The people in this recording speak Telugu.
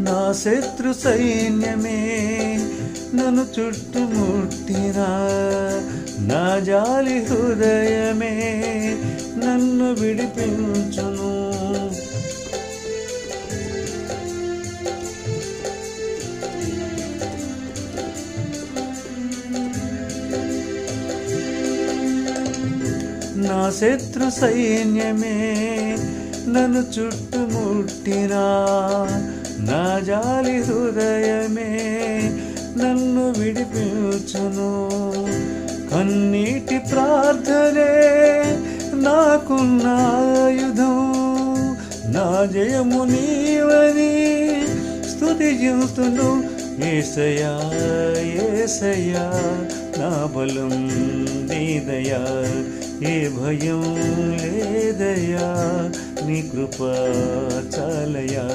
నా శత్రు సైన్యమే నన్ను చుట్టుముట్టినా, నా జాలి హృదయమే నన్ను విడిపించును. నా శత్రు సైన్యమే నన్ను చుట్టుముట్టినా, నా జాలి హృదయమే నన్ను విడిపించును. కన్నీటి ప్రార్థనే నాకున్న ఆయుధం, నా జయము నీవని స్తుతింతును. యేసయ్యా యేసయ్యా నా బలం నీదయా, ఏ భయం లేదయా, నీ కృప చాలయా.